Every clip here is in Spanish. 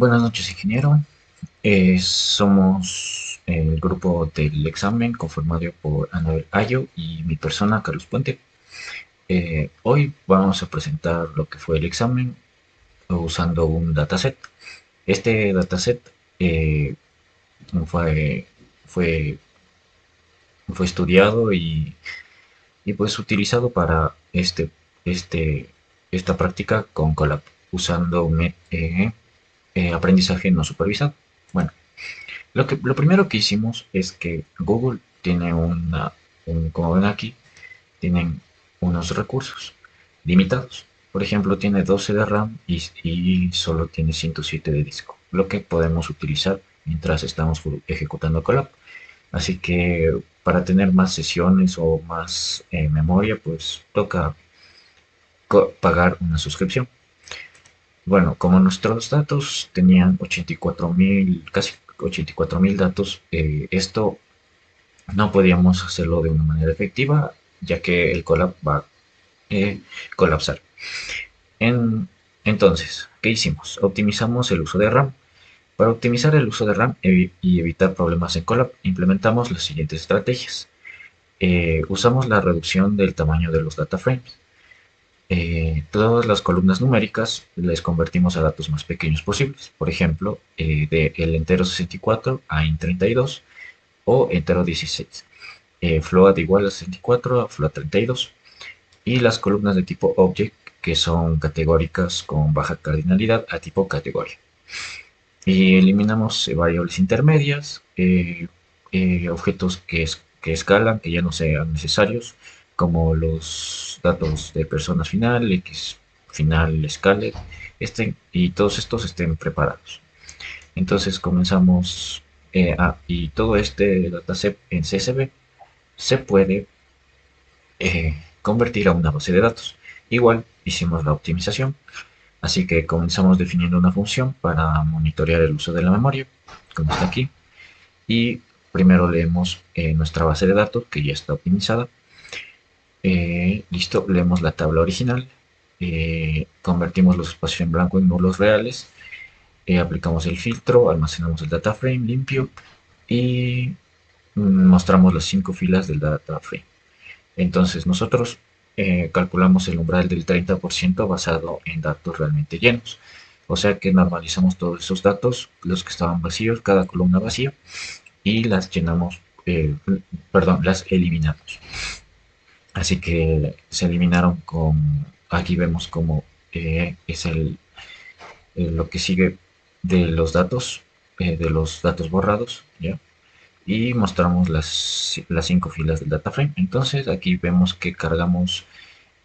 Buenas noches, ingeniero. Somos el grupo del examen conformado por Anabel Ayo y mi persona, Carlos Puente. Hoy vamos a presentar lo que fue el examen usando un dataset. Este dataset eh, fue, fue, fue estudiado y pues utilizado para este, esta práctica con Colab, usando aprendizaje no supervisado. Bueno, lo primero que hicimos es que Google tiene como ven aquí, tienen unos recursos limitados. Por ejemplo, tiene 12 de RAM y solo tiene 107 de disco, lo que podemos utilizar mientras estamos ejecutando Colab. Así que para tener más sesiones o más memoria, pues toca pagar una suscripción. Bueno, como nuestros datos tenían 84.000, casi 84.000 datos, esto no podíamos hacerlo de una manera efectiva, ya que el collab va a colapsar. En- entonces, ¿qué hicimos? Optimizamos el uso de RAM. Para optimizar el uso de RAM y evitar problemas en collab, implementamos las siguientes estrategias. Usamos la reducción del tamaño de los data frames. Todas las columnas numéricas les convertimos a datos más pequeños posibles. Por ejemplo, de el entero 64 a int32 o entero 16. Float igual a 64 a float 32. Y las columnas de tipo object, que son categóricas con baja cardinalidad, a tipo categoría. Y eliminamos variables intermedias, objetos que escalan, que ya no sean necesarios, como los datos de persona final, x final, scalet, y todos estos estén preparados. Entonces comenzamos, y todo este dataset en CSV se puede convertir a una base de datos. Igual hicimos la optimización, así que comenzamos definiendo una función para monitorear el uso de la memoria, como está aquí, y primero leemos nuestra base de datos que ya está optimizada. Listo, leemos la tabla original, convertimos los espacios en blanco en nulos reales, aplicamos el filtro, almacenamos el data frame limpio y mostramos las 5 filas del data frame. Entonces nosotros calculamos el umbral del 30% basado en datos realmente llenos. O sea que normalizamos todos esos datos, los que estaban vacíos, cada columna vacía, y las llenamos, perdón, las eliminamos. Así que se eliminaron aquí vemos cómo es lo que sigue de los datos borrados, ¿ya? Y mostramos las 5 filas del data frame. Entonces aquí vemos que cargamos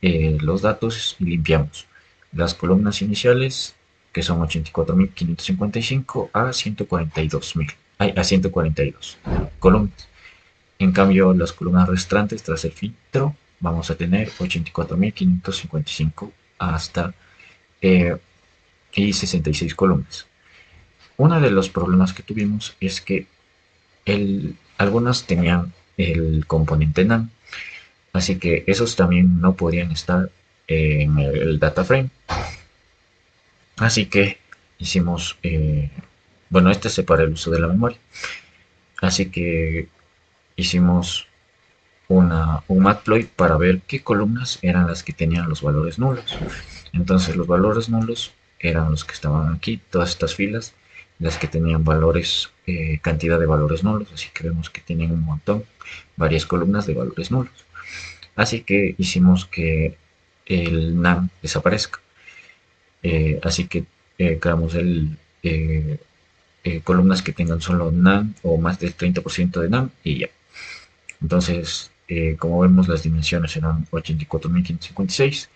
los datos y limpiamos las columnas iniciales, que son 84.555 a 142.000, a 142 columnas. En cambio, las columnas restantes tras el filtro vamos a tener 84.555 hasta eh, y 66 columnas. Uno de los problemas que tuvimos es que algunas tenían el componente NaN, así que esos también no podían estar en el data frame. Así que hicimos, bueno, este es para el uso de la memoria. Así que hicimos un matplotlib para ver qué columnas eran las que tenían los valores nulos. Entonces los valores nulos eran los que estaban aquí, todas estas filas, las que tenían valores, cantidad de valores nulos, así que vemos que tienen un montón, varias columnas de valores nulos. Así que hicimos que el NaN desaparezca. Así que creamos columnas que tengan solo NaN o más del 30% de NaN y ya. Entonces, como vemos, las dimensiones eran 84.556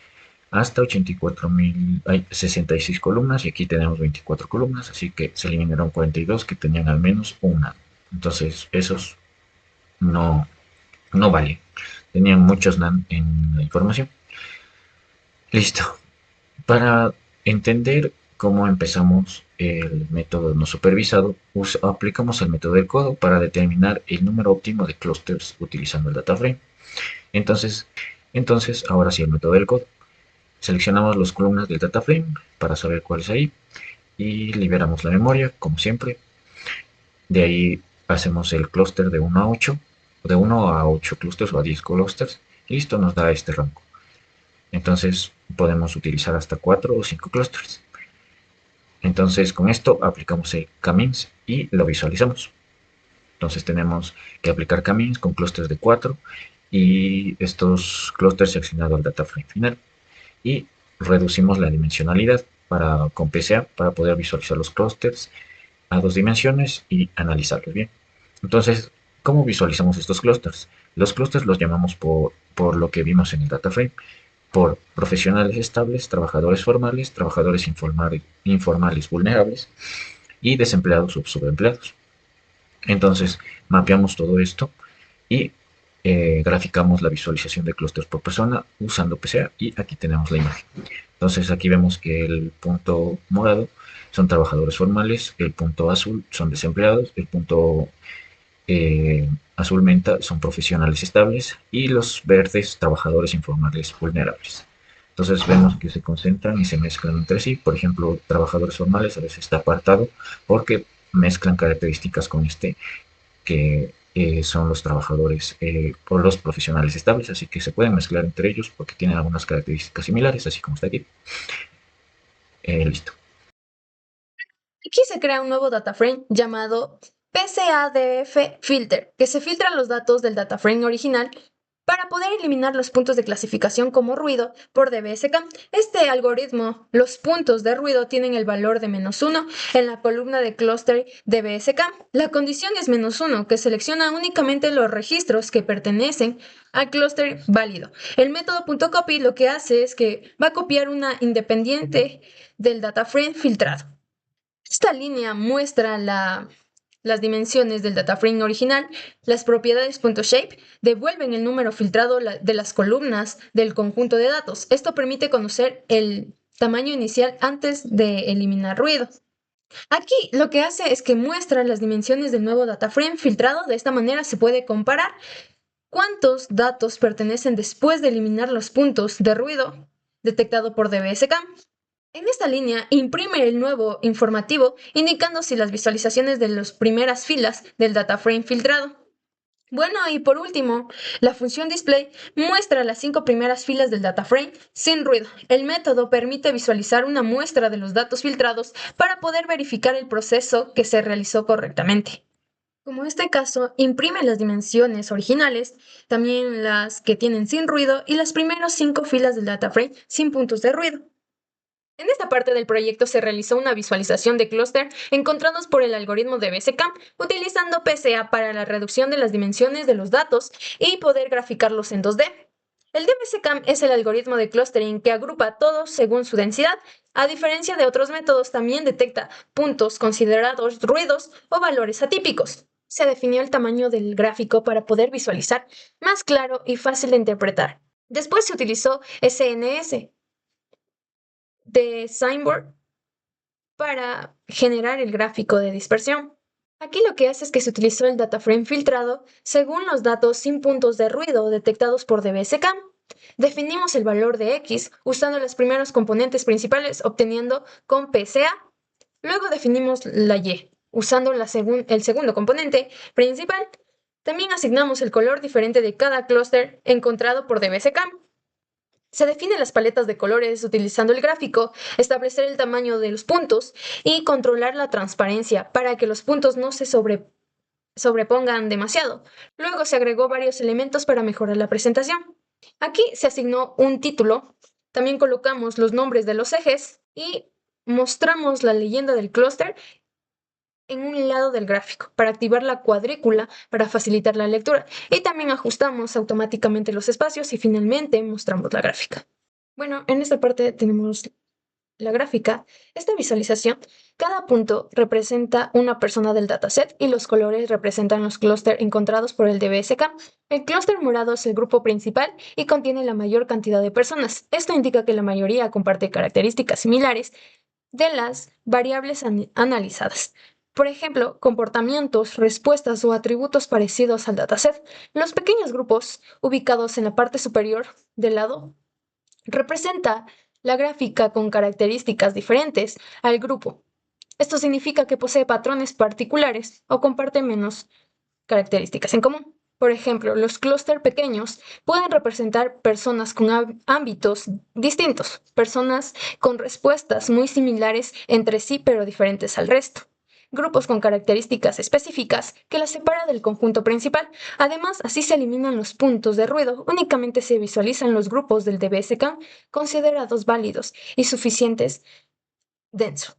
hasta 84.000, hay 66 columnas y aquí tenemos 24 columnas, así que se eliminaron 42 que tenían al menos una. Entonces, esos no, no valen. Tenían muchos NaN en la información. Listo. Para entender cómo empezamos el método no supervisado, aplicamos el método del codo para determinar el número óptimo de clusters utilizando el data frame. Entonces, ahora sí el método del codo. Seleccionamos las columnas del data frame para saber cuáles hay y liberamos la memoria, como siempre. De ahí hacemos el clúster de 1 a 8, de 1 a 8 clústeres o a 10 clústeres. Listo, nos da este rango. Entonces podemos utilizar hasta 4 o 5 clústeres. Entonces con esto aplicamos el K-means y lo visualizamos. Entonces tenemos que aplicar K-means con clústeres de 4 y estos clústeres seleccionados al data frame final. Y reducimos la dimensionalidad con PCA para poder visualizar los clústeres a 2 dimensiones y analizarlos bien. Entonces, ¿cómo visualizamos estos clústeres? Los clústeres los llamamos por lo que vimos en el data frame, por profesionales estables, trabajadores formales, trabajadores informales vulnerables y desempleados o subempleados. Entonces, mapeamos todo esto y graficamos la visualización de clústeres por persona usando PCA y aquí tenemos la imagen. Entonces aquí vemos que el punto morado son trabajadores formales, el punto azul son desempleados, el punto azul menta son profesionales estables y los verdes trabajadores informales vulnerables. Entonces vemos que se concentran y se mezclan entre sí. Por ejemplo, trabajadores formales a veces está apartado porque mezclan características con este que son los trabajadores o los profesionales estables, así que se pueden mezclar entre ellos porque tienen algunas características similares, así como está aquí. Listo. Aquí se crea un nuevo data frame llamado PCADF Filter, que se filtra los datos del data frame original para poder eliminar los puntos de clasificación como ruido por DBSK. Este algoritmo, los puntos de ruido tienen el valor de -1 en la columna de clúster DBSK. La condición es -1, que selecciona únicamente los registros que pertenecen al clúster válido. El método .copy lo que hace es que va a copiar una independiente del data frame filtrado. Esta línea muestra las dimensiones del dataframe original. Las propiedades .shape devuelven el número filtrado de las columnas del conjunto de datos. Esto permite conocer el tamaño inicial antes de eliminar ruido. Aquí lo que hace es que muestra las dimensiones del nuevo dataframe filtrado. De esta manera se puede comparar cuántos datos pertenecen después de eliminar los puntos de ruido detectado por DBSK. En esta línea imprime el nuevo informativo indicando si las visualizaciones de las primeras filas del dataframe filtrado. Bueno, y por último, la función display muestra las 5 primeras filas del dataframe sin ruido. El método permite visualizar una muestra de los datos filtrados para poder verificar el proceso que se realizó correctamente. Como en este caso, imprime las dimensiones originales, también las que tienen sin ruido y las primeras 5 filas del dataframe sin puntos de ruido. En esta parte del proyecto se realizó una visualización de clúster encontrados por el algoritmo de BSCAM utilizando PCA para la reducción de las dimensiones de los datos y poder graficarlos en 2D. El DBSCAM es el algoritmo de clustering que agrupa todos según su densidad. A diferencia de otros métodos, también detecta puntos considerados ruidos o valores atípicos. Se definió el tamaño del gráfico para poder visualizar más claro y fácil de interpretar. Después se utilizó SNS de Signboard para generar el gráfico de dispersión. Aquí lo que hace es que se utilizó el dataframe filtrado según los datos sin puntos de ruido detectados por DBSK. Definimos el valor de X usando los primeros componentes principales obteniendo con PCA. Luego definimos la Y usando el segundo componente principal. También asignamos el color diferente de cada clúster encontrado por DBSK. Se definen las paletas de colores utilizando el gráfico, establecer el tamaño de los puntos y controlar la transparencia para que los puntos no se sobrepongan demasiado. Luego se agregó varios elementos para mejorar la presentación. Aquí se asignó un título, también colocamos los nombres de los ejes y mostramos la leyenda del clúster en un lado del gráfico para activar la cuadrícula para facilitar la lectura y también ajustamos automáticamente los espacios y finalmente mostramos la gráfica. Bueno, en esta parte tenemos la gráfica. Esta visualización, cada punto representa una persona del dataset y los colores representan los clústeres encontrados por el DBSK. El clúster morado es el grupo principal y contiene la mayor cantidad de personas. Esto indica que la mayoría comparte características similares de las variables analizadas. Por ejemplo, comportamientos, respuestas o atributos parecidos al dataset. Los pequeños grupos, ubicados en la parte superior del lado, representa la gráfica con características diferentes al grupo. Esto significa que posee patrones particulares o comparte menos características en común. Por ejemplo, los clústeres pequeños pueden representar personas con ámbitos distintos, personas con respuestas muy similares entre sí pero diferentes al resto. Grupos con características específicas que las separa del conjunto principal. Además, así se eliminan los puntos de ruido. Únicamente se visualizan los grupos del DBSK considerados válidos y suficientes denso.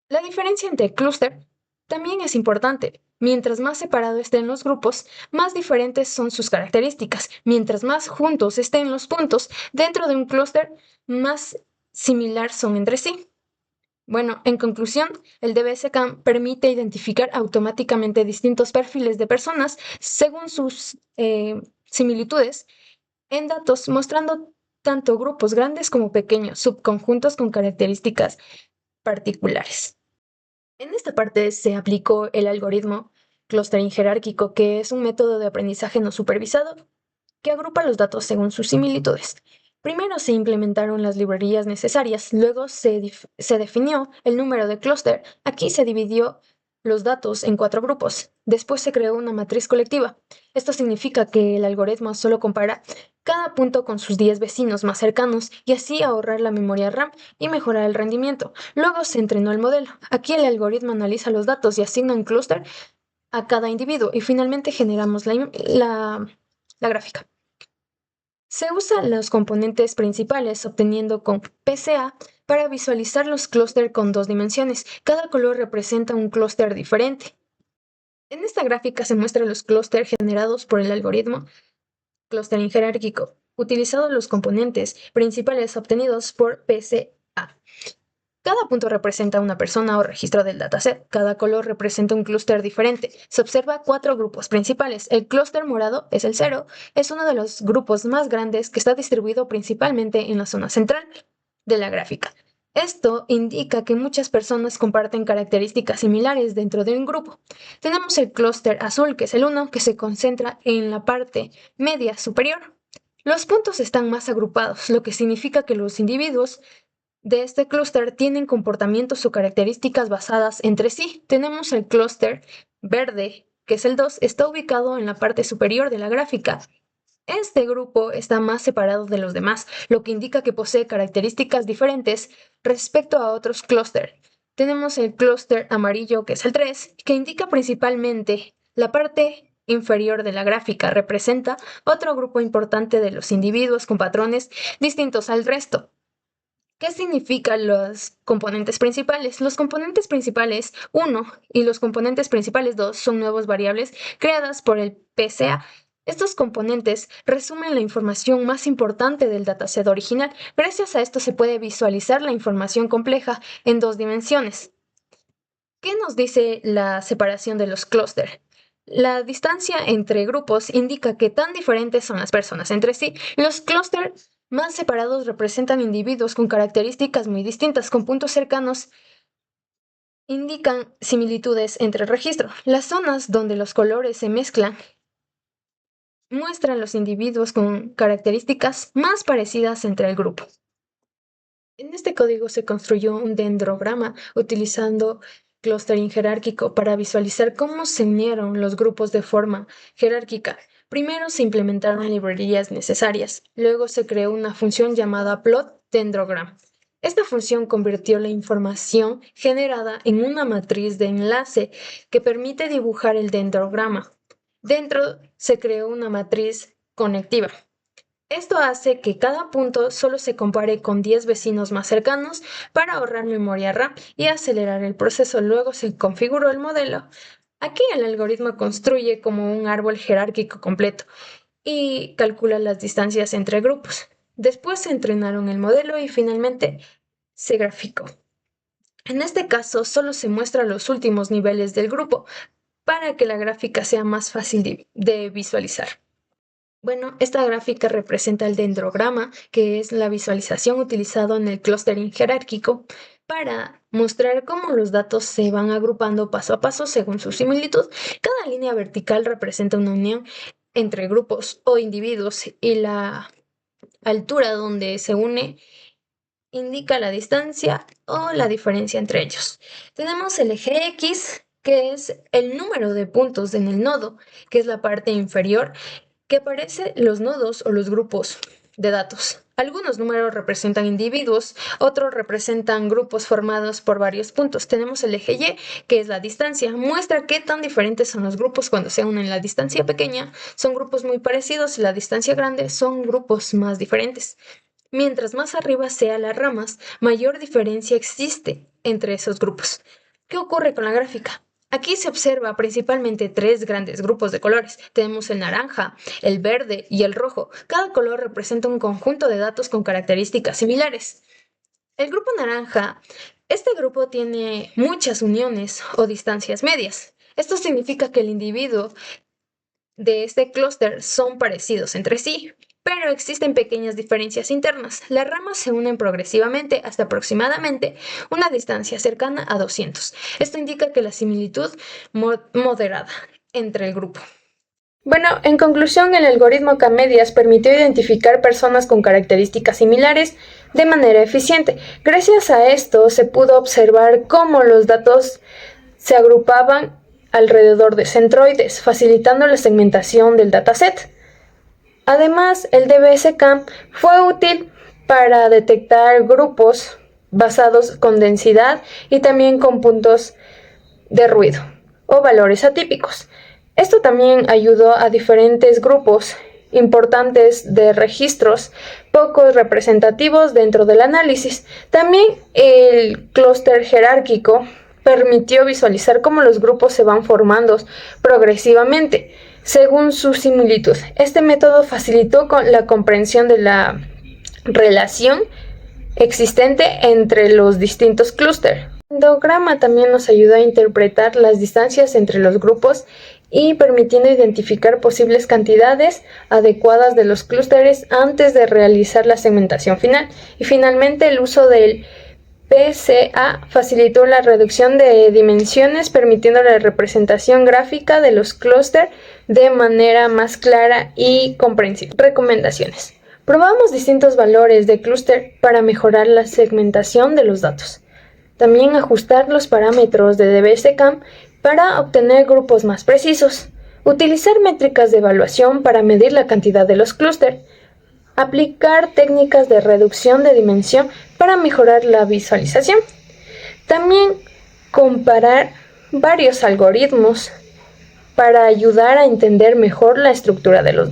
La diferencia entre clúster también es importante. Mientras más separados estén los grupos, más diferentes son sus características. Mientras más juntos estén los puntos dentro de un clúster, más similar son entre sí. Bueno, en conclusión, el DBSCAM permite identificar automáticamente distintos perfiles de personas según sus similitudes en datos, mostrando tanto grupos grandes como pequeños, subconjuntos con características particulares. En esta parte se aplicó el algoritmo clustering jerárquico, que es un método de aprendizaje no supervisado que agrupa los datos según sus similitudes. Primero se implementaron las librerías necesarias, luego se definió el número de clúster. Aquí se dividió los datos en 4 grupos. Después se creó una matriz colectiva. Esto significa que el algoritmo solo compara cada punto con sus 10 vecinos más cercanos y así ahorrar la memoria RAM y mejorar el rendimiento. Luego se entrenó el modelo. Aquí el algoritmo analiza los datos y asigna un clúster a cada individuo y finalmente generamos la gráfica. Se usan los componentes principales obteniendo con PCA para visualizar los clústeres con 2 dimensiones. Cada color representa un clúster diferente. En esta gráfica se muestran los clústeres generados por el algoritmo clustering jerárquico, utilizando los componentes principales obtenidos por PCA. Cada punto representa una persona o registro del dataset. Cada color representa un clúster diferente. Se observa 4 grupos principales. El clúster morado es el 0. Es uno de los grupos más grandes que está distribuido principalmente en la zona central de la gráfica. Esto indica que muchas personas comparten características similares dentro de un grupo. Tenemos el clúster azul, que es el 1, que se concentra en la parte media superior. Los puntos están más agrupados, lo que significa que los individuos de este clúster tienen comportamientos o características basadas entre sí. Tenemos el clúster verde, que es el 2, está ubicado en la parte superior de la gráfica. Este grupo está más separado de los demás, lo que indica que posee características diferentes respecto a otros clústeres. Tenemos el clúster amarillo, que es el 3, que indica principalmente la parte inferior de la gráfica. Representa otro grupo importante de los individuos con patrones distintos al resto. ¿Qué significan los componentes principales? Los componentes principales 1 y los componentes principales 2 son nuevas variables creadas por el PCA. Estos componentes resumen la información más importante del dataset original. Gracias a esto se puede visualizar la información compleja en 2 dimensiones. ¿Qué nos dice la separación de los clústeres? La distancia entre grupos indica que tan diferentes son las personas entre sí. Los clústeres más separados representan individuos con características muy distintas, con puntos cercanos indican similitudes entre registros. Las zonas donde los colores se mezclan muestran los individuos con características más parecidas entre el grupo. En este código se construyó un dendrograma utilizando clustering jerárquico para visualizar cómo se unieron los grupos de forma jerárquica. Primero se implementaron librerías necesarias, luego se creó una función llamada plot dendrogram. Esta función convirtió la información generada en una matriz de enlace que permite dibujar el dendrograma. Dentro se creó una matriz conectiva. Esto hace que cada punto solo se compare con 10 vecinos más cercanos para ahorrar memoria RAM y acelerar el proceso. Luego se configuró el modelo. Aquí el algoritmo construye como un árbol jerárquico completo y calcula las distancias entre grupos. Después se entrenaron el modelo y finalmente se graficó. En este caso solo se muestran los últimos niveles del grupo para que la gráfica sea más fácil de visualizar. Bueno, esta gráfica representa el dendrograma, que es la visualización utilizada en el clustering jerárquico para mostrar cómo los datos se van agrupando paso a paso según su similitud. Cada línea vertical representa una unión entre grupos o individuos y la altura donde se une indica la distancia o la diferencia entre ellos. Tenemos el eje X, que es el número de puntos en el nodo, que es la parte inferior, que aparece los nodos o los grupos de datos. Algunos números representan individuos, otros representan grupos formados por varios puntos. Tenemos el eje Y, que es la distancia. Muestra qué tan diferentes son los grupos cuando se unen. La distancia pequeña son grupos muy parecidos y la distancia grande son grupos más diferentes. Mientras más arriba sea las ramas, mayor diferencia existe entre esos grupos. ¿Qué ocurre con la gráfica? Aquí se observa principalmente tres grandes grupos de colores. Tenemos el naranja, el verde y el rojo. Cada color representa un conjunto de datos con características similares. El grupo naranja, este grupo tiene muchas uniones o distancias medias. Esto significa que el individuo de este clúster son parecidos entre sí, pero existen pequeñas diferencias internas. Las ramas se unen progresivamente hasta aproximadamente una distancia cercana a 200. Esto indica que la similitud moderada entre el grupo. Bueno, en conclusión, el algoritmo K-medias permitió identificar personas con características similares de manera eficiente. Gracias a esto se pudo observar cómo los datos se agrupaban alrededor de centroides, facilitando la segmentación del dataset. Además, el DBSK fue útil para detectar grupos basados con densidad y también con puntos de ruido o valores atípicos. Esto también ayudó a diferentes grupos importantes de registros poco representativos dentro del análisis. También el clúster jerárquico permitió visualizar cómo los grupos se van formando progresivamente según su similitud. Este método facilitó la comprensión de la relación existente entre los distintos clústeres. El endograma también nos ayudó a interpretar las distancias entre los grupos y permitiendo identificar posibles cantidades adecuadas de los clústeres antes de realizar la segmentación final. Y finalmente el uso del PCA facilitó la reducción de dimensiones, permitiendo la representación gráfica de los clústeres de manera más clara y comprensible. Recomendaciones. Probamos distintos valores de clúster para mejorar la segmentación de los datos. También ajustar los parámetros de DBSK para obtener grupos más precisos. Utilizar métricas de evaluación para medir la cantidad de los clústeres. Aplicar técnicas de reducción de dimensión para mejorar la visualización. También comparar varios algoritmos para ayudar a entender mejor la estructura de los datos.